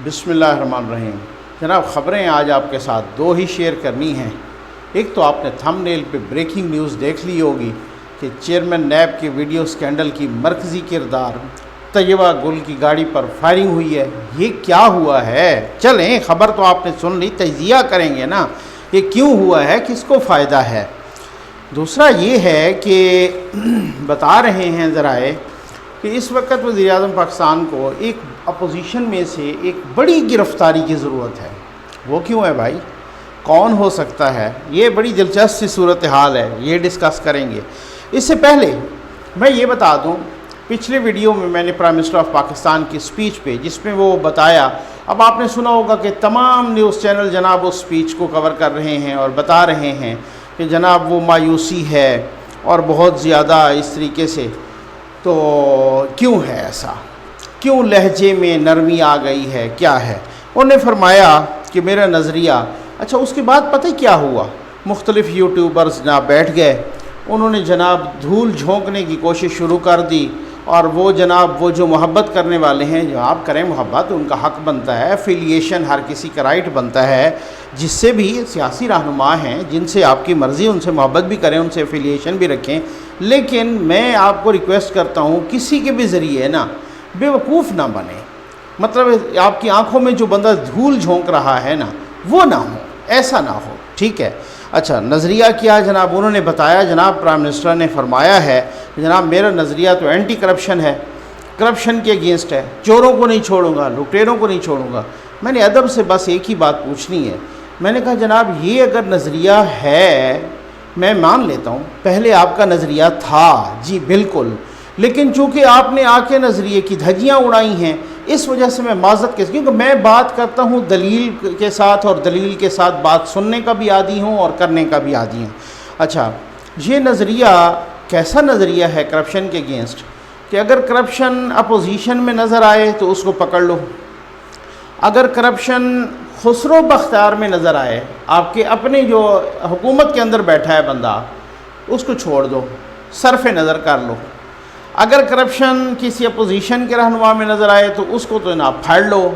بسم اللہ الرحمن الرحیم۔ جناب خبریں آج آپ کے ساتھ دو ہی شیئر کرنی ہیں۔ ایک تو آپ نے تھم نیل پہ بریکنگ نیوز دیکھ لی ہوگی کہ چیئرمین نیب کے ویڈیو سکینڈل کی مرکزی کردار طیبہ گل کی گاڑی پر فائرنگ ہوئی ہے۔ یہ کیا ہوا ہے؟ چلیں خبر تو آپ نے سن لی، تجزیہ کریں گے نا یہ کیوں ہوا ہے، کس کو فائدہ ہے۔ دوسرا یہ ہے کہ بتا رہے ہیں ذرائع کہ اس وقت وزیر اعظم پاکستان کو ایک اپوزیشن میں سے ایک بڑی گرفتاری کی ضرورت ہے۔ وہ کیوں ہے بھائی؟ کون ہو سکتا ہے؟ یہ بڑی دلچسپ سی صورتحال ہے، یہ ڈسکس کریں گے۔ اس سے پہلے میں یہ بتا دوں، پچھلے ویڈیو میں نے پرائم منسٹر آف پاکستان کی سپیچ پہ جس میں وہ بتایا، اب آپ نے سنا ہوگا کہ تمام نیوز چینل جناب اس سپیچ کو کور کر رہے ہیں اور بتا رہے ہیں کہ جناب وہ مایوسی ہے اور بہت زیادہ اس طریقے سے۔ تو کیوں ہے ایسا؟ کیوں لہجے میں نرمی آ گئی ہے؟ کیا ہے؟ انہوں نے فرمایا کہ میرا نظریہ، اچھا اس کے بعد پتہ کیا ہوا؟ مختلف یوٹیوبرز جناب بیٹھ گئے، انہوں نے جناب دھول جھونکنے کی کوشش شروع کر دی، اور وہ جناب وہ جو محبت کرنے والے ہیں، جو آپ کریں محبت، ان کا حق بنتا ہے، ایفیلیشن ہر کسی کا رائٹ بنتا ہے، جس سے بھی سیاسی رہنما ہیں جن سے آپ کی مرضی ان سے محبت بھی کریں، ان سے ایفیلیشن بھی رکھیں، لیکن میں آپ کو ریکویسٹ کرتا ہوں کسی کے بھی ذریعے نا بے وقوف نہ بنے، مطلب آپ کی آنکھوں میں جو بندہ دھول جھونک رہا ہے نا وہ نہ ہو، ایسا نہ ہو، ٹھیک ہے؟ اچھا نظریہ کیا جناب؟ انہوں نے بتایا، جناب پرائم منسٹر نے فرمایا ہے کہ جناب میرا نظریہ تو اینٹی کرپشن ہے، کرپشن کے اگینسٹ ہے، چوروں کو نہیں چھوڑوں گا، لٹیروں کو نہیں چھوڑوں گا۔ میں نے ادب سے بس ایک ہی بات پوچھنی ہے، میں نے کہا جناب یہ اگر نظریہ ہے میں مان لیتا ہوں، پہلے آپ کا نظریہ تھا جی بالکل، لیکن چونکہ آپ نے آ کے نظریے کی دھجیاں اڑائی ہیں اس وجہ سے میں معذرت کیونکہ میں بات کرتا ہوں دلیل کے ساتھ، اور دلیل کے ساتھ بات سننے کا بھی عادی ہوں اور کرنے کا بھی عادی ہوں۔ اچھا یہ نظریہ کیسا نظریہ ہے کرپشن کے اگینسٹ کہ اگر کرپشن اپوزیشن میں نظر آئے تو اس کو پکڑ لو، اگر کرپشن خسرو بختیار میں نظر آئے، آپ کے اپنے جو حکومت کے اندر بیٹھا ہے بندہ، اس کو چھوڑ دو، صرف نظر کر لو، اگر کرپشن کسی اپوزیشن کے رہنما میں نظر آئے تو اس کو تو جناب پھاڑ لو،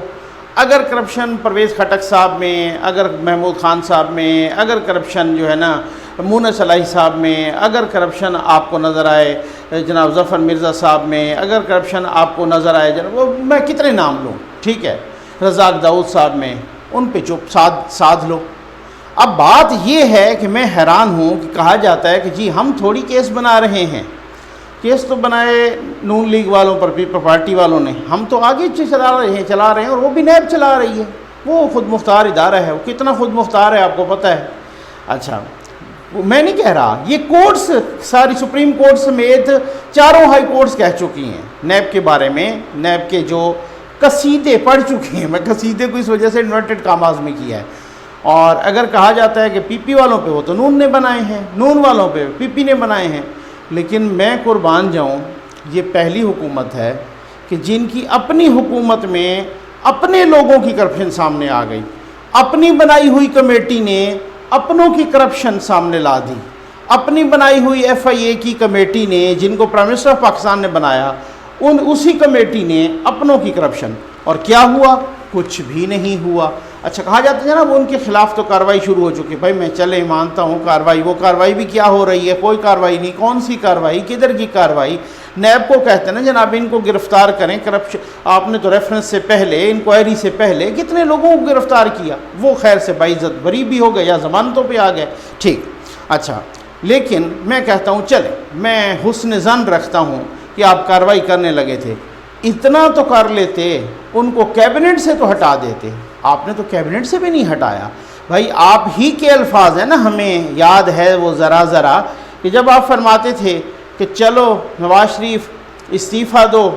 اگر کرپشن پرویز خٹک صاحب میں، اگر محمود خان صاحب میں، اگر کرپشن جو ہے نا مونس الہی صاحب میں، اگر کرپشن آپ کو نظر آئے جناب ظفر مرزا صاحب میں، اگر کرپشن آپ کو نظر آئے جناب وہ میں کتنے نام لوں، ٹھیک ہے، رزاق داؤد صاحب میں، ان پہ چپ سادھ لو۔ اب بات یہ ہے کہ میں حیران ہوں کہ کہا جاتا ہے کہ جی ہم تھوڑی کیس بنا رہے ہیں، کیس تو بنائے نون لیگ والوں پر، پیپل پارٹی والوں نے، ہم تو آگے چلا رہے ہیں اور وہ بھی نیب چلا رہی ہے، وہ خود مختار ادارہ ہے، وہ کتنا خود مختار ہے آپ کو پتہ ہے۔ اچھا میں نہیں کہہ رہا، یہ کورٹس ساری سپریم کورٹ سمیت چاروں ہائی کورٹس کہہ چکی ہیں نیب کے بارے میں، نیب کے جو قصیدے پڑھ چکی ہیں، میں قصیدے کو اس وجہ سے انورٹڈ کاماز میں کیا ہے، اور اگر کہا جاتا ہے کہ پی پی والوں پہ وہ تو نون نے بنائے ہیں، نون والوں پہ پی پی نے بنائے ہیں، لیکن میں قربان جاؤں یہ پہلی حکومت ہے کہ جن کی اپنی حکومت میں اپنے لوگوں کی کرپشن سامنے آ گئی، اپنی بنائی ہوئی کمیٹی نے اپنوں کی کرپشن سامنے لا دی، اپنی بنائی ہوئی ایف آئی اے کی کمیٹی نے جن کو پرائم منسٹر آف پاکستان نے بنایا، اسی کمیٹی نے اپنوں کی کرپشن، اور کیا ہوا؟ کچھ بھی نہیں ہوا۔ اچھا کہا جاتا ہے نا وہ ان کے خلاف تو کارروائی شروع ہو چکی، بھائی میں چلے مانتا ہوں کارروائی، وہ کارروائی بھی کیا ہو رہی ہے؟ کوئی کارروائی نہیں، کون سی کارروائی؟ کدھر کی کارروائی؟ نیب کو کہتے ہیں نا جناب ان کو گرفتار کریں، کرپشن آپ نے تو ریفرنس سے پہلے، انکوائری سے پہلے کتنے لوگوں کو گرفتار کیا، وہ خیر سے باعزت بری بھی ہو گئے یا ضمانتوں پہ آ گئے، ٹھیک۔ اچھا لیکن میں کہتا ہوں چلے میں حسن ظن رکھتا ہوں کہ آپ کارروائی کرنے لگے تھے، اتنا تو کر لیتے، ان کو کیبنٹ سے تو ہٹا دیتے، آپ نے تو کیبنٹ سے بھی نہیں ہٹایا۔ بھائی آپ ہی کے الفاظ ہیں نا، ہمیں یاد ہے وہ ذرا کہ جب آپ فرماتے تھے کہ چلو نواز شریف استعفیٰ دو،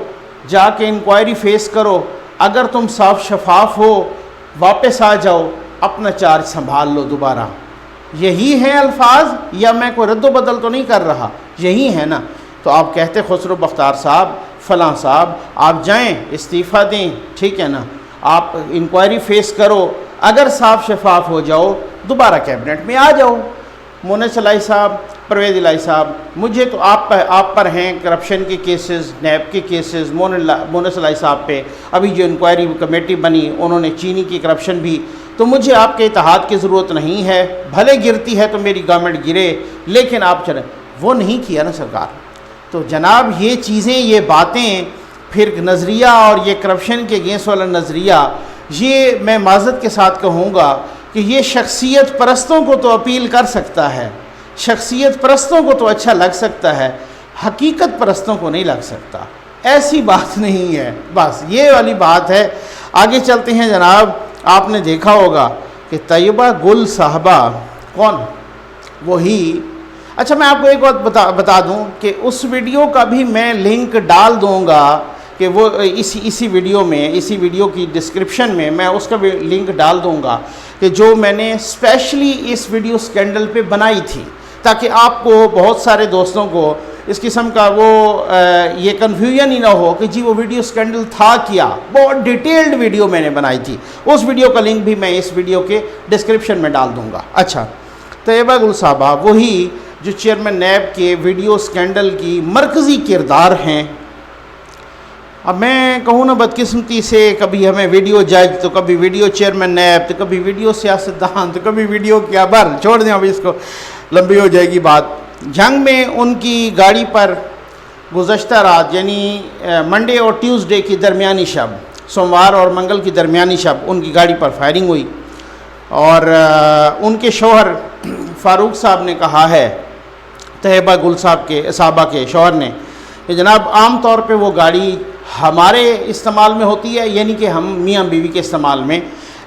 جا کے انکوائری فیس کرو، اگر تم صاف شفاف ہو واپس آ جاؤ، اپنا چارج سنبھال لو دوبارہ، یہی ہیں الفاظ، یا میں کوئی رد و بدل تو نہیں کر رہا، یہی ہے نا؟ تو آپ کہتے خسرو بختیار صاحب فلاں صاحب آپ جائیں استعفیٰ دیں، ٹھیک ہے نا، آپ انکوائری فیس کرو، اگر صاف شفاف ہو جاؤ دوبارہ کیبنٹ میں آ جاؤ۔ مونس الہی صاحب پرویز الہی صاحب، مجھے تو آپ پر ہیں کرپشن کے کیسز، نیب کے کیسز، مونس الہی صاحب پہ ابھی جو انکوائری کمیٹی بنی انہوں نے چینی کی کرپشن بھی، تو مجھے آپ کے اتحاد کی ضرورت نہیں ہے، بھلے گرتی ہے تو میری گورنمنٹ گرے، لیکن آپ چلیں، وہ نہیں کیا نا سرکار۔ تو جناب یہ چیزیں، یہ باتیں، پھر نظریہ اور یہ کرپشن کے اگینسٹ والا نظریہ، یہ میں معذرت کے ساتھ کہوں گا کہ یہ شخصیت پرستوں کو تو اپیل کر سکتا ہے، شخصیت پرستوں کو تو اچھا لگ سکتا ہے، حقیقت پرستوں کو نہیں لگ سکتا، ایسی بات نہیں ہے، بس یہ والی بات ہے۔ آگے چلتے ہیں جناب، آپ نے دیکھا ہوگا کہ طیبہ گل صاحبہ کون؟ وہی، اچھا میں آپ کو ایک بات بتا دوں کہ اس ویڈیو کا بھی میں لنک ڈال دوں گا، کہ وہ اسی ویڈیو کی ڈسکرپشن میں اس کا بھی لنک ڈال دوں گا، کہ جو میں نے اسپیشلی اس ویڈیو سکینڈل پہ بنائی تھی، تاکہ آپ کو، بہت سارے دوستوں کو اس قسم کا وہ یہ کنفیوژن ہی نہ ہو کہ جی وہ ویڈیو سکینڈل تھا کیا۔ بہت ڈیٹیلڈ ویڈیو میں نے بنائی تھی، اس ویڈیو کا لنک بھی میں اس ویڈیو کے ڈسکرپشن میں ڈال دوں گا۔ اچھا، طیبہ گل صاحبہ وہی جو چیئرمین نیب کے ویڈیو سکینڈل کی مرکزی کردار ہیں۔ اب میں کہوں نا بدقسمتی سے، کبھی ہمیں ویڈیو جج، تو کبھی ویڈیو چیئرمین نیب، تو کبھی ویڈیو سیاستدان، تو کبھی ویڈیو کیا، بر چھوڑ دیں، ابھی اس کو لمبی ہو جائے گی بات۔ جنگ میں ان کی گاڑی پر گزشتہ رات، یعنی منڈے اور ٹیوزڈے کی درمیانی شب، سوموار اور منگل کی درمیانی شب، ان کی گاڑی پر فائرنگ ہوئی، اور ان کے شوہر فاروق صاحب نے کہا ہے، طیبہ گل صاحبہ کے شوہر نے، کہ جناب عام طور پہ وہ گاڑی ہمارے استعمال میں ہوتی ہے، یعنی کہ ہم میاں بیوی کے استعمال میں،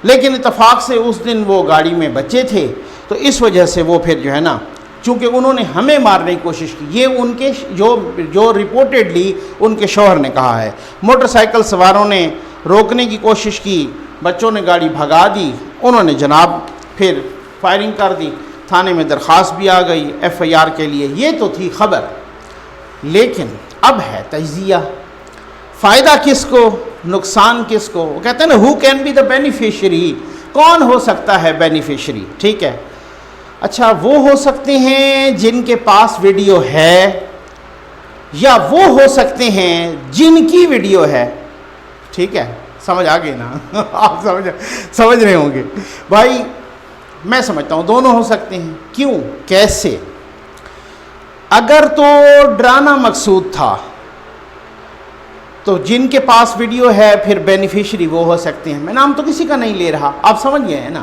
لیکن اتفاق سے اس دن وہ گاڑی میں بچے تھے، تو اس وجہ سے وہ پھر جو ہے نا، چونکہ انہوں نے ہمیں مارنے کی کوشش کی، یہ ان کے جو رپورٹڈلی ان کے شوہر نے کہا ہے۔ موٹر سائیکل سواروں نے روکنے کی کوشش کی، بچوں نے گاڑی بھگا دی، انہوں نے جناب پھر فائرنگ کر دی، تھانے میں درخواست بھی آ گئی FIR کے لیے۔ یہ تو تھی خبر، لیکن اب ہے تجزیہ، فائدہ کس کو، نقصان کس کو؟ وہ کہتے ہیں نا who can be the beneficiary, کون ہو سکتا ہے بینیفیشری؟ ٹھیک ہے، اچھا وہ ہو سکتے ہیں جن کے پاس ویڈیو ہے، یا وہ ہو سکتے ہیں جن کی ویڈیو ہے۔ ٹھیک ہے، سمجھ آ گئی نا؟ آپ سمجھ رہے ہوں گے بھائی، میں سمجھتا ہوں دونوں ہو سکتے ہیں۔ کیوں؟ کیسے؟ اگر تو ڈرانا مقصود تھا تو جن کے پاس ویڈیو ہے پھر بینیفیشری وہ ہو سکتے ہیں، میں نام تو کسی کا نہیں لے رہا، آپ سمجھ گئے ہیں نا،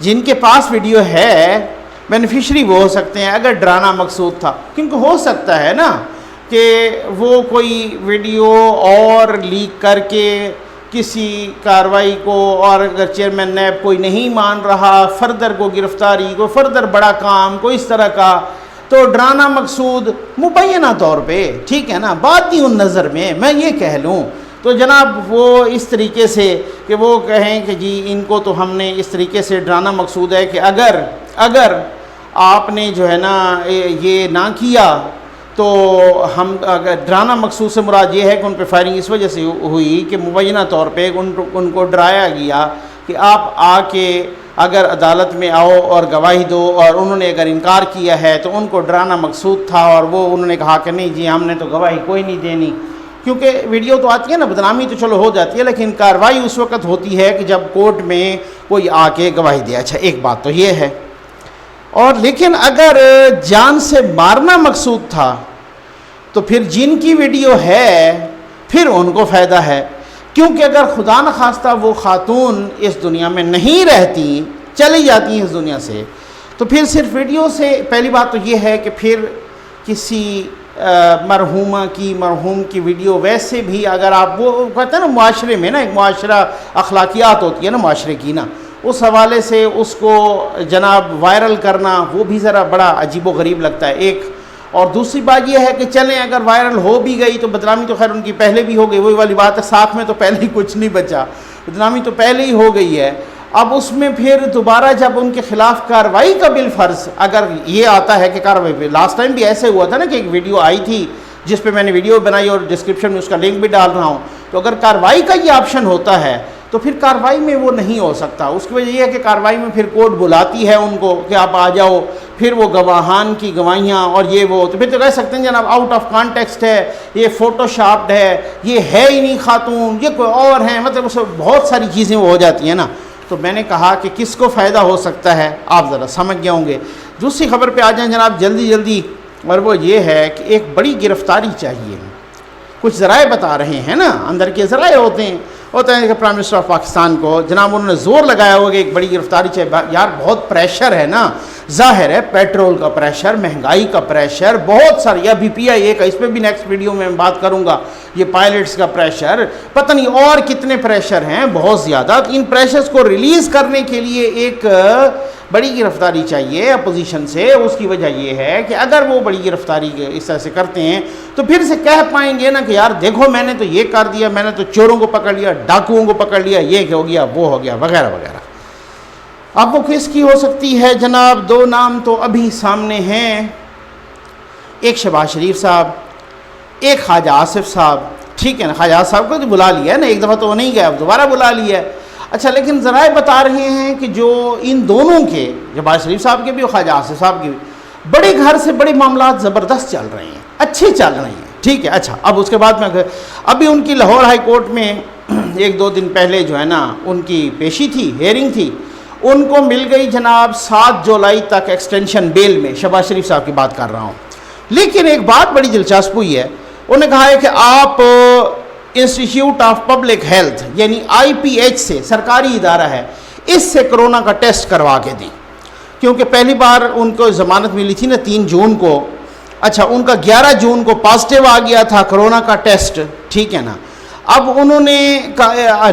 جن کے پاس ویڈیو ہے بینیفیشری وہ ہو سکتے ہیں اگر ڈرانا مقصود تھا، کیونکہ ہو سکتا ہے نا کہ وہ کوئی ویڈیو اور لیک کر کے کسی کارروائی کو، اور اگر چیئرمین نیب کوئی نہیں مان رہا، فردر کو گرفتاری، کوئی فردر بڑا کام، کوئی اس طرح کا، تو ڈرانا مقصود مبینہ طور پہ، ٹھیک ہے نا، باطنی النظر میں یہ کہہ لوں تو جناب وہ اس طریقے سے کہ وہ کہیں کہ جی ان کو تو ہم نے اس طریقے سے ڈرانا مقصود ہے کہ اگر آپ نے جو ہے نا یہ نہ کیا تو ہم، اگر ڈرانا مقصود سے مراد یہ ہے کہ ان پہ فائرنگ اس وجہ سے ہوئی کہ مبینہ طور پہ ان کو ڈرایا گیا کہ آپ آ کے اگر عدالت میں آؤ اور گواہی دو، اور انہوں نے اگر انکار کیا ہے تو ان کو ڈرانا مقصود تھا، اور وہ انہوں نے کہا کہ نہیں جی ہم نے تو گواہی کوئی نہیں دینی، کیونکہ ویڈیو تو آتی ہے نا، بدنامی تو چلو ہو جاتی ہے، لیکن کارروائی اس وقت ہوتی ہے کہ جب کورٹ میں کوئی آ کے گواہی دے۔ اچھا ایک بات تو یہ ہے، اور لیکن اگر جان سے مارنا مقصود تھا تو پھر جن کی ویڈیو ہے پھر ان کو فائدہ ہے، کیونکہ اگر خدا نخواستہ وہ خاتون اس دنیا میں نہیں رہتی، چلی جاتی ہیں اس دنیا سے، تو پھر صرف ویڈیو سے، پہلی بات تو یہ ہے کہ پھر کسی مرحوم کی ویڈیو، ویسے بھی اگر آپ، وہ کہتے ہیں نا معاشرے میں نا، ایک معاشرہ اخلاقیات ہوتی ہے نا معاشرے کی نا، اس حوالے سے اس کو جناب وائرل کرنا وہ بھی ذرا بڑا عجیب و غریب لگتا ہے ایک، اور دوسری بات یہ ہے کہ چلیں اگر وائرل ہو بھی گئی تو بدنامی تو خیر ان کی پہلے بھی ہو گئی، وہی والی بات ہے، ساتھ میں تو پہلے ہی کچھ نہیں بچا، بدنامی تو پہلے ہی ہو گئی ہے۔ اب اس میں پھر دوبارہ جب ان کے خلاف کارروائی کا بالفرض اگر یہ آتا ہے کہ کارروائی پہ، لاسٹ ٹائم بھی ایسے ہوا تھا نا کہ ایک ویڈیو آئی تھی جس پہ میں نے ویڈیو بنائی اور ڈسکرپشن میں اس کا لنک بھی ڈال رہا ہوں، تو اگر کارروائی کا یہ آپشن ہوتا ہے تو پھر کارروائی میں وہ نہیں ہو سکتا. اس کی وجہ یہ ہے کہ کارروائی میں پھر کورٹ بلاتی ہے ان کو کہ آپ آ جاؤ، پھر وہ گواہان کی گواہیاں اور یہ وہ، تو پھر تو کہہ سکتے ہیں جناب آؤٹ آف کانٹیکسٹ ہے، یہ فوٹو شاپڈ ہے، یہ ہے ہی نہیں خاتون، یہ کوئی اور ہیں، مطلب اس میں بہت ساری چیزیں وہ ہو جاتی ہیں نا. تو میں نے کہا کہ کس کو فائدہ ہو سکتا ہے، آپ ذرا سمجھ گئے ہوں گے. دوسری خبر پہ آ جائیں جناب جلدی جلدی، اور وہ یہ ہے کہ ایک بڑی گرفتاری چاہیے. کچھ ذرائع بتا رہے ہیں نا، اندر کے ذرائع ہوتے ہیں کہ پرائم منسٹر آف پاکستان کو جناب انہوں نے زور لگایا ہوا کہ ایک بڑی گرفتاری چاہیے. یار بہت پریشر ہے نا، ظاہر ہے پیٹرول کا پریشر، مہنگائی کا پریشر، بہت سارے، یا BPI کا، اس پہ بھی نیکسٹ ویڈیو میں بات کروں گا، یہ پائلٹس کا پریشر، پتہ نہیں اور کتنے پریشر ہیں، بہت زیادہ. ان پریشرز کو ریلیز کرنے کے لیے ایک بڑی گرفتاری چاہیے اپوزیشن سے. اس کی وجہ یہ ہے کہ اگر وہ بڑی گرفتاری اس طرح سے کرتے ہیں تو پھر سے کہہ پائیں گے نا کہ یار دیکھو میں نے تو یہ کر دیا، میں نے تو چوروں کو پکڑ لیا، ڈاکوؤں کو پکڑ لیا، یہ ہو گیا، وہ ہو گیا، وغیرہ وغیرہ. اب وہ کس کی ہو سکتی ہے جناب؟ دو نام تو ابھی سامنے ہیں، ایک شہباز شریف صاحب، ایک خواجہ آصف صاحب. ٹھیک ہے نا، خواجہ آصف صاحب کو تو بلا لیا ہے نا، ایک دفعہ تو وہ نہیں گیا، اب دوبارہ بلا لیا ہے. اچھا، لیکن ذرائع بتا رہے ہیں کہ جو ان دونوں کے، شہباز شریف صاحب کے بھی اور خواجہ آصف صاحب کے بھی، بڑے گھر سے بڑے معاملات زبردست چل رہے ہیں، اچھے چل رہے ہیں. ٹھیک ہے. اچھا، اب اس کے بعد میں ابھی ان کی لاہور ہائی کورٹ میں ایک دو دن پہلے جو ہے نا ان کی پیشی تھی، ہیئرنگ تھی، ان کو مل گئی جناب 7 جولائی تک ایکسٹینشن بیل میں. شہباز شریف صاحب کی بات کر رہا ہوں. لیکن ایک بات بڑی دلچسپ ہوئی ہے، انہوں نے کہا ہے کہ آپ انسٹیٹیوٹ آف پبلک ہیلتھ یعنی IPH سے، سرکاری ادارہ ہے، اس سے کرونا کا ٹیسٹ کروا کے دیں، کیونکہ پہلی بار ان کو ضمانت ملی تھی نا 3 جون کو. اچھا، ان کا 11 جون کو پازیٹیو آ گیا تھا کرونا کا ٹیسٹ. ٹھیک ہے نا. اب انہوں نے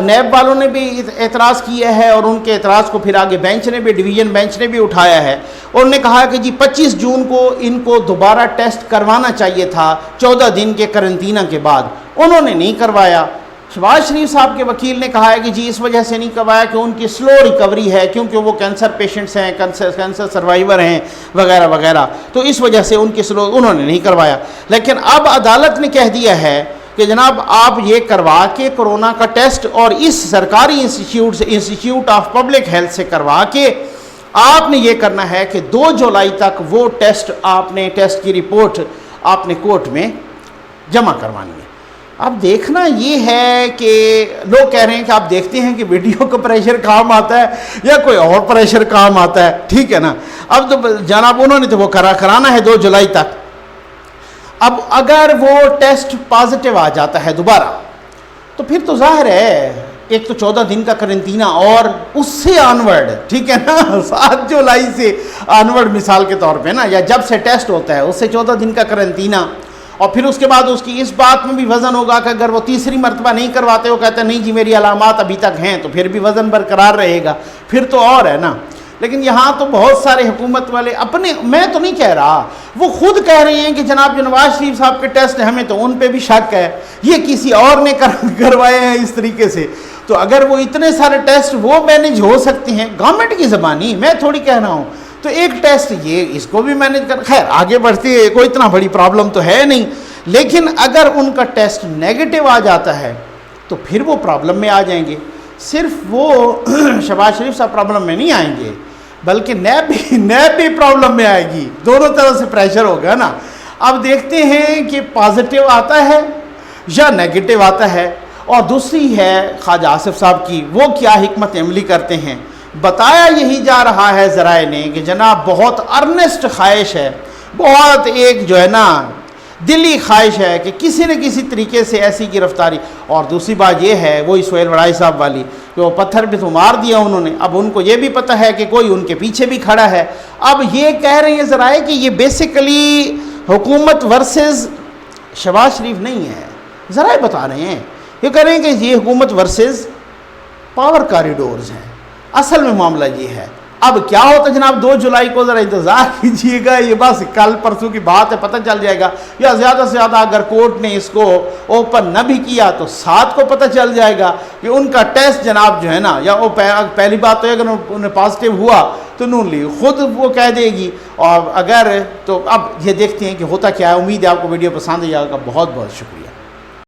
نیب والوں نے بھی اعتراض کیا ہے، اور ان کے اعتراض کو پھر آگے بینچ نے بھی، ڈویژن بینچ نے بھی اٹھایا ہے. انہوں نے کہا کہ جی 25 جون کو ان کو دوبارہ ٹیسٹ کروانا چاہیے تھا 14 دن کے قرنطینہ کے بعد، انہوں نے نہیں کروایا. شہباز شریف صاحب کے وکیل نے کہا ہے کہ جی اس وجہ سے نہیں کروایا کہ ان کی سلو ریکوری ہے، کیونکہ وہ کینسر پیشنٹس ہیں، کینسر سروائیور ہیں، وغیرہ وغیرہ، تو اس وجہ سے ان کی سلو، انہوں نے نہیں کروایا. لیکن اب عدالت نے کہہ دیا ہے کہ جناب آپ یہ کروا کے کرونا کا ٹیسٹ، اور اس سرکاری انسٹیٹیوٹ آف پبلک ہیلتھ سے کروا کے آپ نے یہ کرنا ہے کہ 2 جولائی تک وہ ٹیسٹ، آپ نے ٹیسٹ کی رپورٹ آپ نے کورٹ میں جمع کروانی ہے. اب دیکھنا یہ ہے کہ لوگ کہہ رہے ہیں کہ آپ دیکھتے ہیں کہ ویڈیو کا پریشر کام آتا ہے یا کوئی اور پریشر کام آتا ہے. ٹھیک ہے نا. اب تو جناب انہوں نے تو وہ کرانا ہے 2 جولائی تک. اب اگر وہ ٹیسٹ پازیٹیو آ جاتا ہے دوبارہ تو پھر تو ظاہر ہے ایک تو 14 دن کا قرنطینہ، اور اس سے آنورڈ، ٹھیک ہے نا، 7 جولائی سے آنورڈ مثال کے طور پہ نا، یا جب سے ٹیسٹ ہوتا ہے اس سے 14 دن کا قرنطینہ. اور پھر اس کے بعد اس کی اس بات میں بھی وزن ہوگا کہ اگر وہ تیسری مرتبہ نہیں کرواتے، وہ کہتے ہیں نہیں جی میری علامات ابھی تک ہیں، تو پھر بھی وزن برقرار رہے گا، پھر تو اور ہے نا. لیکن یہاں تو بہت سارے حکومت والے اپنے، میں تو نہیں کہہ رہا، وہ خود کہہ رہے ہیں کہ جناب جو نواز شریف صاحب کے ٹیسٹ ہمیں تو ان پہ بھی شک ہے، یہ کسی اور نے کروائے ہیں اس طریقے سے. تو اگر وہ اتنے سارے ٹیسٹ وہ مینیج ہو سکتے ہیں گورنمنٹ کی زبانی، میں تھوڑی کہہ رہا ہوں، تو ایک ٹیسٹ یہ اس کو بھی مینیج کر، خیر آگے بڑھتے ہیں، کوئی اتنا بڑی پرابلم تو ہے نہیں. لیکن اگر ان کا ٹیسٹ نیگیٹو آ جاتا ہے تو پھر وہ پرابلم میں آ جائیں گے. صرف وہ شہباز شریف صاحب پرابلم میں نہیں آئیں گے، بلکہ نیب بھی پرابلم میں آئے گی. دونوں طرح سے پریشر ہوگا نا. اب دیکھتے ہیں کہ پازیٹیو آتا ہے یا نیگیٹو آتا ہے. اور دوسری ہے خواجہ آصف صاحب کی، وہ کیا حکمت عملی کرتے ہیں. بتایا یہی جا رہا ہے ذرائع نے کہ جناب بہت ارنسٹ خواہش ہے، بہت ایک جو ہے نا دلی خواہش ہے کہ کسی نہ کسی طریقے سے ایسی گرفتاری. اور دوسری بات یہ ہے وہی سہیل وڑائی صاحب والی کہ وہ پتھر بھی تو مار دیا انہوں نے. اب ان کو یہ بھی پتہ ہے کہ کوئی ان کے پیچھے بھی کھڑا ہے. اب یہ کہہ رہے ہیں ذرائع کہ یہ بیسیکلی حکومت ورسز شہباز شریف نہیں ہے. ذرائع بتا رہے ہیں، یہ کہہ رہے ہیں کہ یہ حکومت ورسز پاور کاریڈورز ہیں. اصل میں معاملہ یہ ہے. اب کیا ہوتا جناب 2 جولائی کو ذرا انتظار کیجئے گا، یہ بس کل پرسوں کی بات ہے، پتہ چل جائے گا. یا زیادہ سے زیادہ اگر کورٹ نے اس کو اوپن نہ بھی کیا تو 7 کو پتہ چل جائے گا کہ ان کا ٹیسٹ جناب جو ہے نا، یا وہ پہلی بات تو اگر انہیں پازیٹیو ہوا تو نون لیگ خود وہ کہہ دے گی. اور اگر تو اب یہ دیکھتے ہیں کہ ہوتا کیا ہے. امید ہے آپ کو ویڈیو پسند آئے گا. بہت بہت شکریہ.